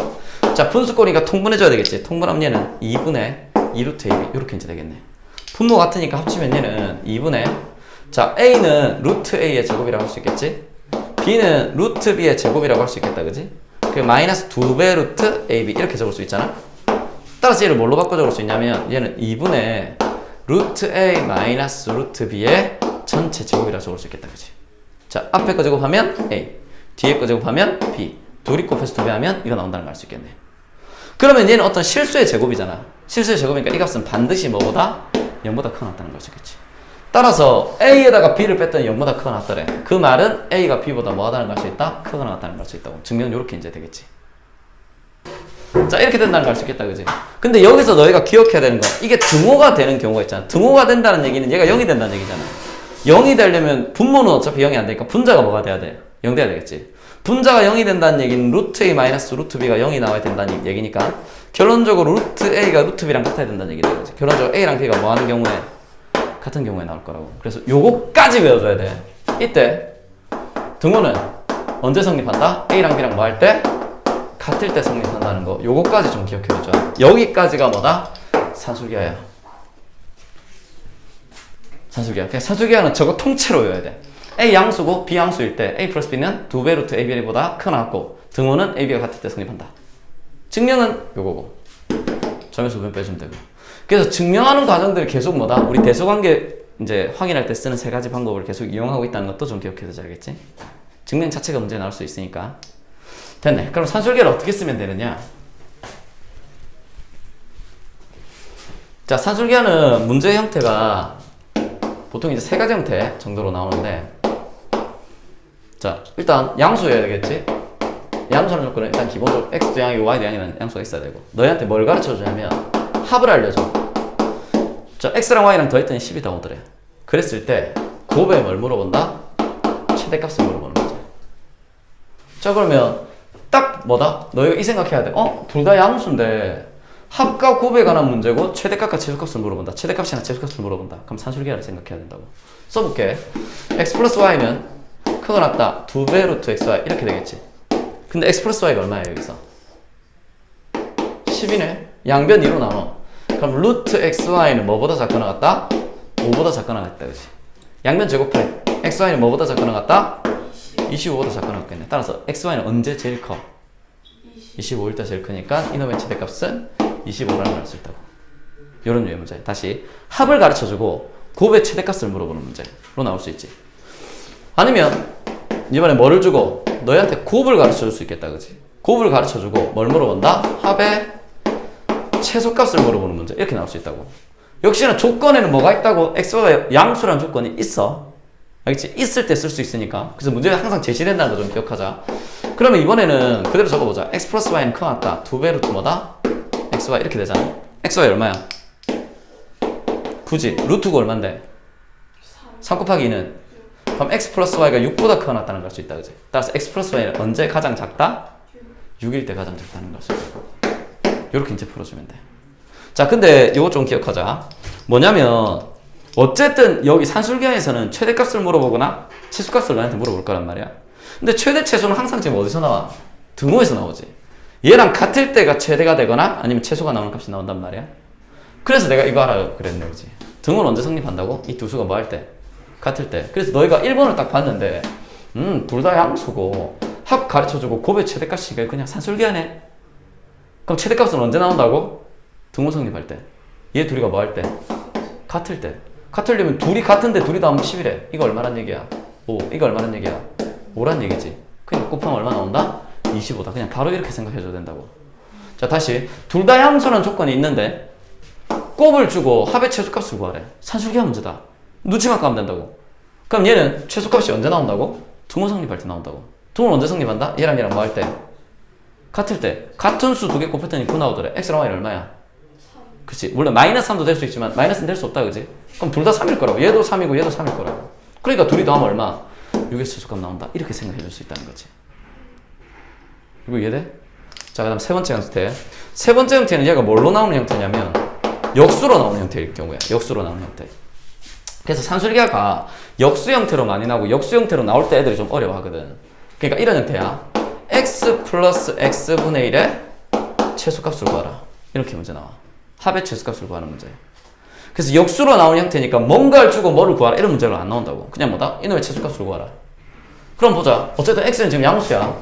자, 분수꼴이니까 통분해줘야 되겠지? 통분하면 얘는 2분의 2 루트 AB 이렇게 이제 되겠네. 분모 같으니까 합치면 얘는 2분의, 자, A는 루트 A의 제곱이라고 할 수 있겠지? B는 루트 B의 제곱이라고 할 수 있겠다. 그치? 그 마이너스 2배 루트 AB 이렇게 적을 수 있잖아? 따라서 얘를 뭘로 바꿔 적을 수 있냐면 얘는 2분의 루트 A 마이너스 루트 B의 전체 제곱이라고 적을 수 있겠다. 그치? 자, 앞에 거 제곱하면 A, 뒤에 거 제곱하면 B, 둘이 곱해서 2배 하면 이거 나온다는 걸 알 수 있겠네. 그러면 얘는 어떤 실수의 제곱이잖아. 실수의 제곱이니까 이 값은 반드시 뭐보다? 0보다 크거나 같다는 걸 알 수 있겠지. 따라서 A에다가 B를 뺐더니 0보다 크거나 같더래. 그 말은 A가 B보다 뭐 하다는 걸 알 수 있다? 크거나 같다는 걸 알 수 있다고. 증명은 이렇게 이제 되겠지. 자, 이렇게 된다는 걸 알 수 있겠다. 그지? 근데 여기서 너희가 기억해야 되는 거, 이게 등호가 되는 경우가 있잖아. 등호가 된다는 얘기는 얘가 0이 된다는 얘기잖아. 0이 되려면 분모는 어차피 0이 안 되니까 분자가 뭐가 돼야 돼? 0 돼야 되겠지. 분자가 0이 된다는 얘기는 루트 A 마이너스 루트 B가 0이 나와야 된다는 얘기니까 결론적으로 루트 A가 루트 B랑 같아야 된다는 얘기다. 그치? 결론적으로 A랑 B가 뭐 하는 경우에? 같은 경우에 나올 거라고. 그래서 요거까지 외워줘야 돼. 이때 등호는 언제 성립한다? A랑 B랑 뭐 할 때? 같을 때 성립한다는 거. 요거까지 좀 기억해보자. 여기까지가 뭐다? 산술기하야. 산술기하. 그냥 산술기하는 저거 통째로 외워야 돼. A 양수고 B 양수일 때 A 플러스 B는 2배 루트 AB보다 크거나 같고 등호는 AB가 같을 때 성립한다. 증명은 요거고 점에서 우변 빼주면 되고. 그래서 증명하는 과정들이 계속 뭐다? 우리 대소관계 이제 확인할 때 쓰는 세 가지 방법을 계속 이용하고 있다는 것도 좀 기억해서 알겠지? 증명 자체가 문제 나올 수 있으니까. 됐네. 그럼 산술기를 어떻게 쓰면 되느냐? 자, 산술기하는 문제의 형태가 보통 이제 세 가지 형태 정도로 나오는데, 자, 일단 양수여야 되겠지? 양수라는 조건은 일단 기본적으로 x도 양이고 y도 양이라는 양수가 있어야 되고, 너희한테 뭘 가르쳐 주냐면 합을 알려줘. 자, x랑 y랑 더했더니 10이 나오더래. 그랬을 때 곱에 뭘 물어본다? 최대값을 물어보는 거지. 자, 그러면 딱 뭐다? 너희가 이 생각해야 돼. 둘 다 양수인데 합과 곱에 관한 문제고 최대값과 최소값을 물어본다. 최대값이나 최소값을 물어본다. 그럼 산술기하를 생각해야 된다고. 써볼게. x 플러스 y는 크거나 같다. 2배 루트 xy 이렇게 되겠지. 근데 x 플러스 y가 얼마야 여기서? 10이네. 양변 2로 나눠. 그럼 루트 xy는 뭐보다 작거나 같다? 5보다 작거나 같다. 그치? 양변 제곱해. xy는 뭐보다 작거나 같다? 20. 25보다 작거나 같겠네. 따라서 xy는 언제 제일 커? 25일 때 제일 크니까 이놈의 최대값은 25라는 걸 할 수 있다고. 이런 류의 문제. 다시 합을 가르쳐주고 곱의 최대값을 물어보는 문제로 나올 수 있지. 아니면 이번에 뭐를 주고 너희한테 곱을 가르쳐줄 수 있겠다, 그치? 곱을 가르쳐주고 뭘 물어본다? 합의 최소값을 물어보는 문제. 이렇게 나올 수 있다고. 역시나 조건에는 뭐가 있다고? x가 양수라는 조건이 있어. 알겠지? 있을 때 쓸 수 있으니까. 그래서 문제가 항상 제시된다는 거 좀 기억하자. 그러면 이번에는 그대로 적어보자. x 플러스 y는 커놨다. 2배 루트 뭐다? xy 이렇게 되잖아. xy 얼마야? 굳이 루트가 얼만데? 3 곱하기 2는? 그럼 x 플러스 y가 6보다 커놨다는 걸 수 있다, 그치? 따라서 x 플러스 y는 언제 가장 작다? 6일 때 가장 작다는 걸 수 있다. 이렇게 이제 풀어주면 돼. 자, 근데 이거 좀 기억하자. 뭐냐면 어쨌든 여기 산술기하에서는 최대값을 물어보거나 최소값을 너한테 물어볼 거란 말이야. 근데 최대 최소는 항상 지금 어디서 나와? 등호에서 나오지. 얘랑 같을 때가 최대가 되거나 아니면 최소가 나오는 값이 나온단 말이야. 그래서 내가 이거 하라고 그랬네, 그지? 등호는 언제 성립한다고? 이 두 수가 뭐 할 때? 같을 때. 그래서 너희가 1번을 딱 봤는데 둘 다 양수고 합 가르쳐주고 곱의 최대값이 그냥 산술기하네. 그럼 최대값은 언제 나온다고? 등호 성립할 때. 얘 둘이가 뭐 할 때? 같을 때. 같으려면 둘이 같은데 둘이 나오면 10이래. 이거 얼마란 얘기야? 5. 이거 얼마란 얘기야? 5란 얘기지. 그러니까 곱하면 얼마 나온다? 25다. 그냥 바로 이렇게 생각해줘야 된다고. 자, 다시. 둘 다 양수라는 조건이 있는데 곱을 주고 합의 최소값을 구하래. 산술기하 문제다. 눈치만 까면 된다고. 그럼 얘는 최소값이 언제 나온다고? 등호 성립할 때 나온다고. 등호는 언제 성립한다? 얘랑 얘랑 뭐 할 때? 같을 때. 같은 수 두 개 곱했더니 9 나오더래. x랑 y는 얼마야? 그치. 물론 마이너스 3도 될 수 있지만 마이너스는 될 수 없다, 그지? 그럼 둘 다 3일 거라고. 얘도 3이고 얘도 3일 거라고. 그러니까 둘이 더하면 얼마? 6의 최소값 나온다. 이렇게 생각해 줄 수 있다는 거지. 이거 이해돼? 자, 그 다음 세 번째 형태. 세 번째 형태는 얘가 뭘로 나오는 형태냐면 역수로 나오는 형태일 경우야. 역수로 나오는 형태. 그래서 산술기하가 역수 형태로 많이 나오고 역수 형태로 나올 때 애들이 좀 어려워하거든. 그러니까 이런 형태야. x 플러스 x분의 1의 최소값을 구하라. 이렇게 문제 나와. 합의 최소값을 구하는 문제. 그래서 역수로 나오는 형태니까 뭔가를 주고 뭐를 구하라 이런 문제가 안 나온다고. 그냥 뭐다? 이놈의 최소값을 구하라. 그럼 보자. 어쨌든 x는 지금 양수야.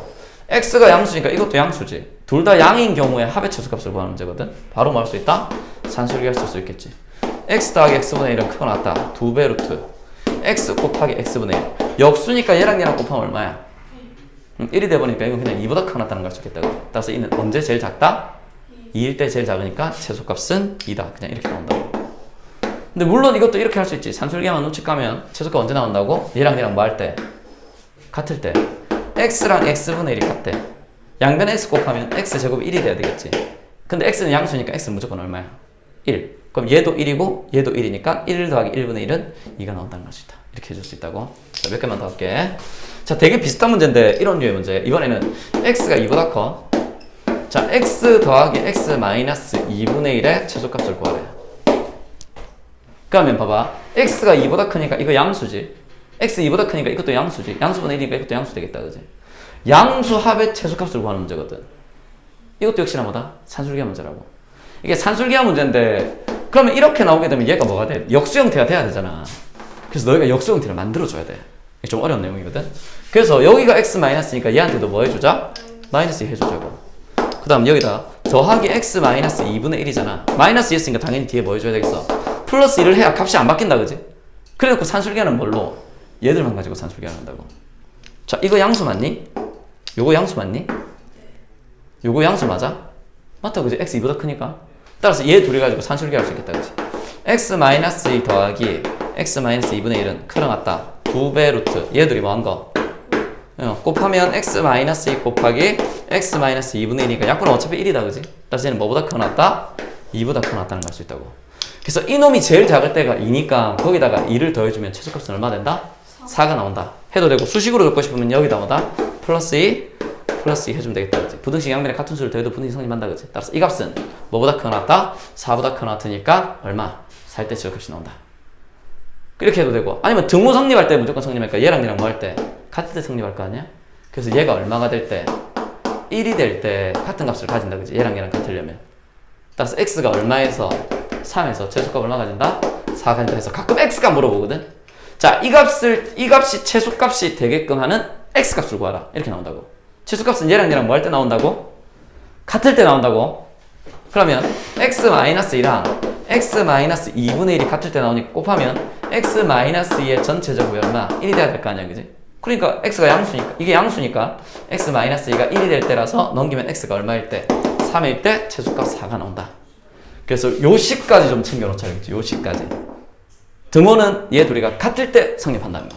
x가 양수니까 이것도 양수지. 둘 다 양인 경우에 합의 최소값을 구하는 문제거든. 바로 뭐 할 수 있다? 산술기할 쓸 수 있겠지. x 더하기 x분의 1은 크고 났다. 2배 루트 x 곱하기 x분의 1. 역수니까 얘랑 얘랑 곱하면 얼마야? 1이 돼버리니까 이건 그냥 2보다 크고 났다는 걸 알 수 있겠다. 따라서 이는 언제 제일 작다? 2일 때 제일 작으니까 최소값은 2다. 그냥 이렇게 나온다고. 근데 물론 이것도 이렇게 할 수 있지. 산술기만 눈치 까면 최소값 언제 나온다고? 얘랑 얘랑 뭐 할 때? 같을 때. x랑 x분의 1이 같대. 양변 x 곱하면 x제곱이 1이 돼야 되겠지. 근데 x는 양수니까 x는 무조건 얼마야? 1. 그럼 얘도 1이고 얘도 1이니까 1 더하기 1분의 1은 2가 나온다는 걸 수 있다. 이렇게 해줄 수 있다고. 자, 몇 개만 더 할게. 자, 되게 비슷한 문제인데 이런 류의 문제. 이번에는 x가 2보다 커. 자, x 더하기 x 마이너스 2분의 1의 최소값을 구하래. 그러면 봐봐. x가 2보다 크니까 이거 양수지. x 2보다 크니까 이것도 양수지. 양수분의 1이니까 이것도 양수 되겠다, 그지? 양수 합의 최소값을 구하는 문제거든. 이것도 역시나 뭐다? 산술기하 문제라고. 이게 산술기하 문제인데 그러면 이렇게 나오게 되면 얘가 뭐가 돼? 역수 형태가 돼야 되잖아. 그래서 너희가 역수 형태를 만들어줘야 돼. 이게 좀 어려운 내용이거든. 그래서 여기가 x 마이너스니까 얘한테도 뭐 해주자? 마이너스 2 해주자고. 그 다음 여기다 더하기 x 마이너스 2분의 1이잖아. 마이너스 2였으니까 당연히 뒤에 뭐 해줘야 되겠어? 플러스 1을 해야 값이 안 바뀐다, 그지? 그래놓고 산술기하는 뭘로? 얘들만 가지고 산술기하 한다고. 자, 이거 양수 맞니? 요거 양수 맞니? 요거 양수 맞아? 맞다, 그지? x 2보다 크니까. 따라서 얘 둘이 가지고 산술기 할 수 있겠다, 그지? x 마이너스 2 더하기 x 마이너스 2분의 1은 크랑 같다. 2배 루트. 얘 둘이 뭐 한 거? 곱하면 x 마이너스 2 곱하기 x 마이너스 2분의 1이니까 약분은 어차피 1이다, 그지? 따라서 얘는 뭐보다 크고 났다? 2보다 크고 났다는 걸 알 수 있다고. 그래서 이놈이 제일 작을 때가 2니까 거기다가 2를 더해주면 최소값은 얼마 된다? 4가 나온다. 해도 되고 수식으로 적고 싶으면 여기다 뭐다? 플러스 2 해주면 되겠다, 그치? 부등식 양변에 같은 수를 더해도 부등식 성립한다, 그치? 따라서 이 값은 뭐보다 크고 났다? 4보다 크고 났으니까 얼마? 4일 때 최소값이 나온다. 이렇게 해도 되고, 아니면 등호 성립할 때 무조건 성립할까? 얘랑 얘랑 뭐 할 때? 같을 때 성립할 거 아니야? 그래서 얘가 얼마가 될 때? 1이 될 때 같은 값을 가진다, 그치? 얘랑 얘랑 같으려면. 따라서 x가 얼마에서 3에서 최소값 얼마 가진다? 4 가진다 해서 가끔 x값 물어보거든? 자, 이 값이 최소값이 되게끔 하는 x값을 구하라. 이렇게 나온다고. 최소값은 얘랑 뭐 할 때 나온다고? 같을 때 나온다고. 그러면 x-1이랑 x-2분의 1이 같을 때 나오니까 곱하면 x-2의 전체 제곱이 얼마? 1이 돼야 될 거 아니야, 그지? 그러니까 x가 양수니까, 이게 양수니까 x-2가 1이 될 때라서 넘기면 x가 얼마일 때? 3일 때 최소값 4가 나온다. 그래서 요 식까지 좀 챙겨놓자, 그지? 요 식까지. 등호는 얘 둘이가 같을 때 성립한다는 거.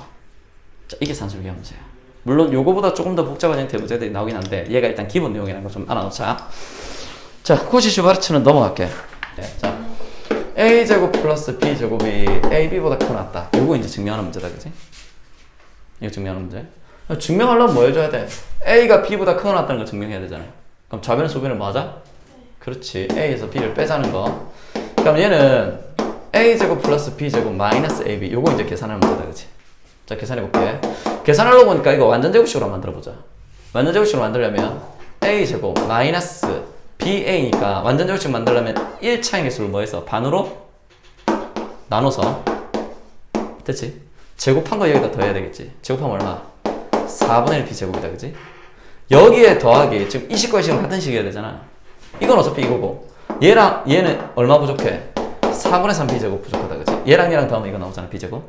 자, 이게 산술기하 문제야. 물론 요거보다 조금 더 복잡한 형태의 문제들이 나오긴 한데 얘가 일단 기본 내용이라는 거 좀 알아놓자. 자, 코시-슈바르츠는 넘어갈게. 네, 자, a제곱 플러스 b제곱이 ab보다 크다. 요거 이제 증명하는 문제다, 그지? 이거 증명하는 문제. 증명하려면 뭐 해줘야 돼? a가 b보다 크거나 같다는 걸 증명해야 되잖아요. 그럼 좌변 소변은 뭐 하자? 그렇지, a에서 b를 빼자는 거. 그럼 얘는 a제곱 플러스 b제곱 마이너스 ab, 요거 이제 계산하는 문제다, 그치? 자, 계산해볼게. 계산하려고 보니까 이거 완전 제곱식으로 만들어보자. 완전 제곱식으로 만들려면 a제곱 마이너스 ba니까 완전 제곱식 만들려면 1차의 개수를 뭐 해서? 반으로 나눠서, 됐지? 제곱한 거 여기다 더해야 되겠지? 제곱하면 얼마? 4분의 1 b제곱이다, 그치? 여기에 더하기, 지금 이 식과 이 식은 같은 식이어야 되잖아. 이건 어차피 이거고, 얘랑 얘는 얼마 부족해? 4분의 3 b제곱 부족하다, 그치? 얘랑 얘랑 더하면 이거 나오잖아, b제곱.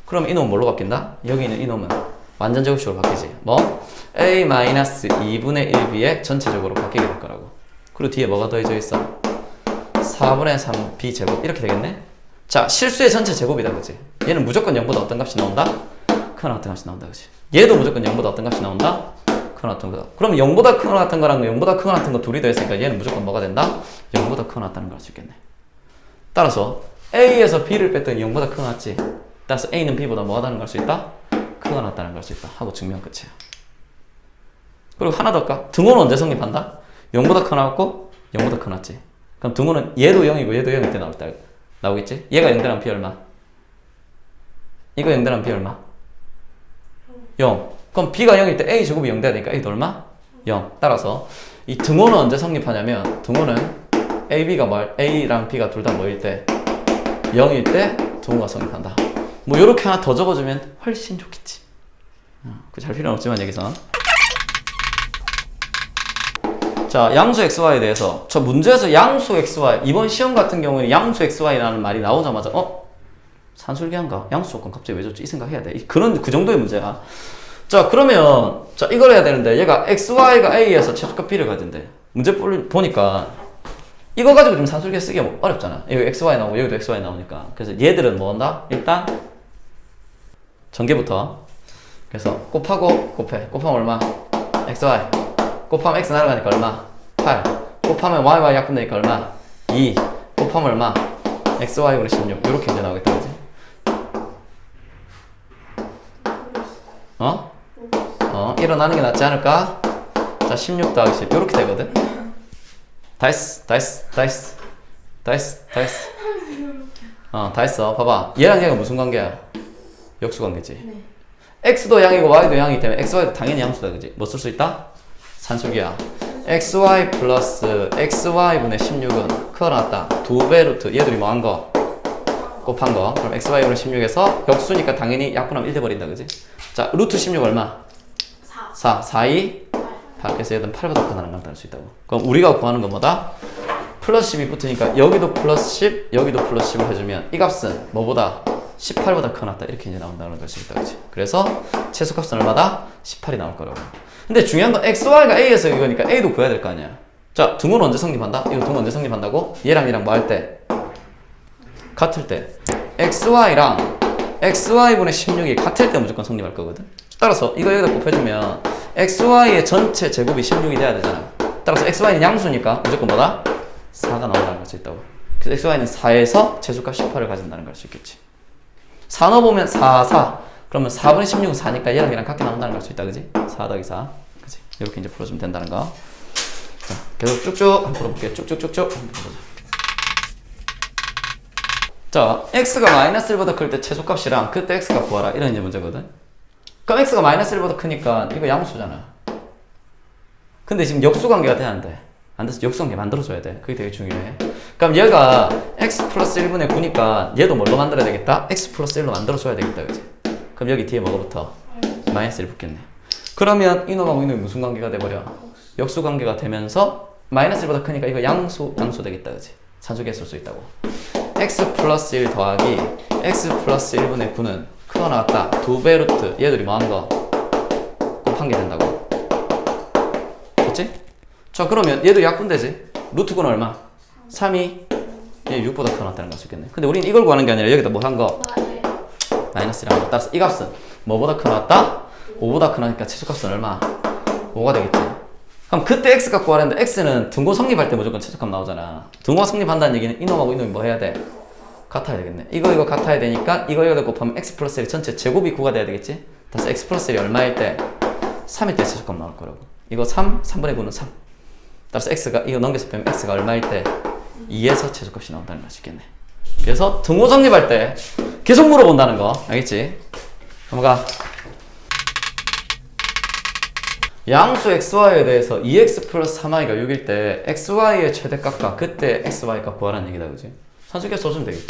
그럼 이놈은 뭘로 바뀐다? 여기 있는 이놈은 완전 제곱식으로 바뀌지. 뭐? a-2분의 1b의 전체적으로 바뀌게 될 거라고. 그리고 뒤에 뭐가 더해져 있어? 4분의 3 b제곱 이렇게 되겠네? 자, 실수의 전체 제곱이다, 그치? 얘는 무조건 0보다 어떤 값이 나온다? 크거나 같은 값이 나온다, 그치? 얘도 무조건 0보다 어떤 값이 나온다? 크거나 같은 거다. 그럼 0보다 크거나 같은 거랑 0보다 크거나 같은 거 둘이 더했으니까 얘는 무조건 뭐가 된다? 0보다 크거나 같다는 걸 알 수 있겠네. 따라서 a에서 b를 뺐더니 0보다 크거나 같지? 따라서 a는 b보다 뭐가 다른 걸 알 수 있다? 크거나 같다는 걸 알 수 있다 하고 증명 끝이야. 그리고 하나 더 할까? 등호는 언제 성립한다? 0보다 크거나 같고 0보다 크거나 같지? 그럼 등호는 얘도 0이고 얘도 0일 때 나오겠지? 얘가 0대랑 b 얼마? 이거 0대랑 b 얼마? 0. 그럼 b가 0일 때 a 제곱이 0 돼야 되니까 a도 얼마? 0. 따라서 이 등호는 언제 성립하냐면 등호는 a랑 b가 둘 다 뭐일 때? 0일 때 등호가 성립한다. 뭐 요렇게 하나 더 적어주면 훨씬 좋겠지. 그 잘 필요는 없지만 여기서. 자, 양수 xy에 대해서 저 문제에서 양수 xy, 이번 시험 같은 경우에는 양수 xy라는 말이 나오자마자 산술기한가? 양수 조건 갑자기 왜 줬지? 이 생각 해야 돼. 그 정도의 문제야. 자, 그러면 자, 이걸 해야 되는데 얘가 xy가 a에서 최소값 b를 가진대. 문제 보니까 이거 가지고 좀 산술기 쓰기가 뭐 어렵잖아. 여기 xy 나오고 여기도 xy 나오니까. 그래서 얘들은 뭐 한다? 일단 전개부터. 그래서 곱하고 곱하면 얼마? xy. 곱하면 x 날아가니까 얼마? 8. 곱하면 y 약분되니까 얼마? 2. 곱하면 얼마? xy분의 16. 이렇게 이제 나오겠다, 그지? 일어나는 게 낫지 않을까? 자, 16 더하기 10. 이렇게 되거든? 다 했어. 다 했어. 봐봐. 얘랑 얘가 무슨 관계야? 역수 관계지. 네. x도 양이고 y도 양이기 때문에 xy도 당연히 양수다, 그지? 뭐 쓸 수 있다? 산술기야. xy 플러스 xy분의 16은 크거나 같다. 2배 루트. 얘들이 뭐 한 거? 곱한 거. 그럼 xy분의 16에서 역수니까 당연히 약분하면 1 돼버린다, 그지? 자, 루트 16 얼마? 4. 4, 2, 8. 그래서 얘들은 8보다 크다는 걸 알 수 있다고. 그럼 우리가 구하는 건 뭐다? 플러스 10이 붙으니까 여기도 플러스 10, 여기도 플러스 10을 해주면 이 값은 뭐보다? 18보다 크거나 같다. 이렇게 이제 나온다는 걸 알 수 있다, 그치? 그래서 최소값은 얼마다? 18이 나올 거라고. 근데 중요한 건 xy가 a에서 이거니까 a도 구해야 될 거 아니야. 자, 등호는 언제 성립한다? 이거 등호 언제 성립한다고? 얘랑 뭐 할 때? 같을 때. xy랑 xy분의 16이 같을 때 무조건 성립할 거거든. 따라서 이거 여기다 곱해주면 xy의 전체 제곱이 16이 돼야 되잖아. 따라서 xy는 양수니까 무조건 뭐다? 4가 나온다는 걸 수 있다고. 그래서 xy는 4에서 최소값 18을 가진다는 걸 수 있겠지. 4 넣어보면 4. 그러면 4분의 16은 4니까 얘랑 같게 나온다는 걸 알 수 있다, 그지? 4 더하기 4. 그지? 이렇게 이제 풀어주면 된다는 거. 자, 계속 쭉쭉 한번 풀어볼게요. 쭉쭉쭉쭉 한번 풀어보자. 자, x가 마이너스 1보다 클 때 최소값이랑 그때 x가 구하라. 이런 이제 문제거든. 그럼 x가 마이너스 1보다 크니까 이거 양수잖아. 근데 지금 역수 관계가 돼야 안 돼? 안 돼서 역수관계 만들어줘야 돼. 그게 되게 중요해. 그럼 얘가 x 플러스 1분의 9니까 얘도 뭘로 만들어야 되겠다? x 플러스 1로 만들어줘야 되겠다. 그치? 그럼 여기 뒤에 뭐가 붙어? 마이너스 1 붙겠네. 그러면 이놈하고 이놈이 무슨 관계가 돼버려? 역수 관계가 되면서 마이너스 1보다 크니까 이거 양수 되겠다. 그치? 산수계 쓸 수 있다고. x 플러스 1 더하기 x 플러스 1분의 9는 크거 나왔다. 2배 루트 얘들이 뭐하는 거? 곱한 게 된다고. 그치? 자 그러면 얘도 약분되지? 루트 9는 얼마? 3이 얘 6보다 크거 나왔다는 걸 수 있겠네. 근데 우린 이걸 구하는 게 아니라 여기다 뭐 한 거? 마이너스라는 거. 따라서 이 값은 뭐보다 크거 나왔다? 5보다 크거 나니까 최소값은 얼마? 5가 되겠지. 그럼 그때 x값 구하려는데 x는 등고 성립할 때 무조건 최소값 나오잖아. 등고가 성립한다는 얘기는 이놈하고 이놈이 뭐 해야 돼? 같아야 되겠네. 이거 같아야 되니까 이거 곱하면 x 플러스 1 전체 제곱이 9가 돼야 되겠지? 따라서 x 플러스 1이 얼마일 때? 3일 때 최소값 나올 거라고. 이거 3분의 9는 3. 따라서 x가 이거 넘겨서 빼면 x가 얼마일 때? 2에서 최소값이 나온다는 걸 수 있겠네. 그래서 등호 성립할 때 계속 물어본다는 거 알겠지? 넘어가. 양수 xy에 대해서 2x 플러스 3y가 6일 때 xy의 최대값과 그때 xy값 구하라는 얘기다. 그지? 산수계 써주면 되겠지.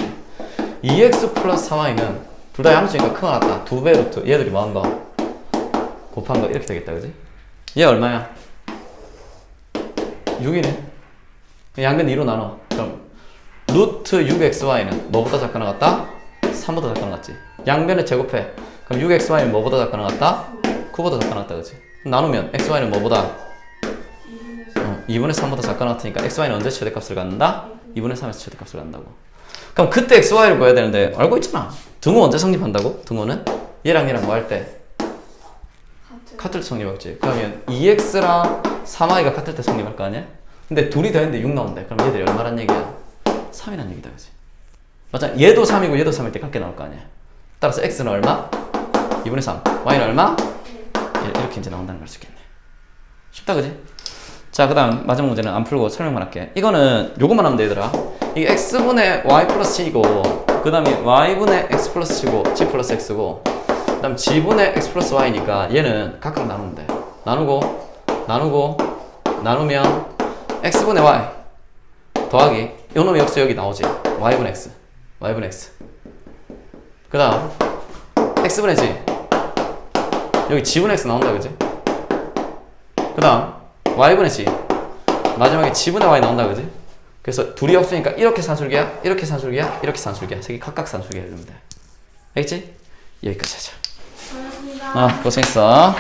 2x 플러스 3y는 둘 다 양수니까 크거 같다. 2배 루트 얘들이 뭐한 거? 곱한 거 이렇게 되겠다. 그지? 얘 얼마야? 6이네. 양변 2로 나눠. 그럼 루트 6xy는 뭐보다 작거 나갔다? 3보다 작거 나갔지. 양변을 제곱해. 그럼 6xy는 뭐보다 작거 나갔다? 9보다 작거 나갔다. 그지? 나누면 xy는 뭐보다? 2분의 3보다 작거 나갔으니까 xy는 언제 최대값을 갖는다? 2분의 3에서 최대값을 갖는다고. 그럼 그때 xy를 구해야 되는데 알고 있잖아. 등호 언제 성립한다고? 등호는? 얘랑 뭐 할 때? 같을 때 성립하겠지. 그러면 2x랑 3y가 같을 때 성립할 거 아니야? 근데 둘이 더했는데 6 나온대. 그럼 얘들이 얼마란 얘기야? 3이란 얘기다. 그치? 맞아. 얘도 3이고 얘도 3일 때 같게 나올 거 아니야? 따라서 x는 얼마? 2분의 3. y는 얼마? 이렇게 이제 나온다는 걸 수 있겠네. 쉽다. 그지? 자, 그 다음 마지막 문제는 안 풀고 설명만 할게. 이거는 요것만 하면 되더라. 이게 x분의 y 플러스 g이고 그 다음에 y분의 x 플러스 g고 g 플러스 x고 그 다음 g분의 x 플러스 y니까 얘는 각각 나누면 돼. 나누면 x분의 y 더하기 요놈의 역수 여기 나오지. y분의 x 그 다음 x분의 g 여기 g분의 x 나온다. 그지? 그 다음 y분의 g 마지막에 g분의 y 나온다. 그지? 그래서 둘이 역수니까 이렇게 산술기야 이렇게 산술기야 이렇게 산술기야 세 개 각각 산술기야 이러면 돼. 알겠지? 여기까지 하자. 고맙습니다. 고생했어.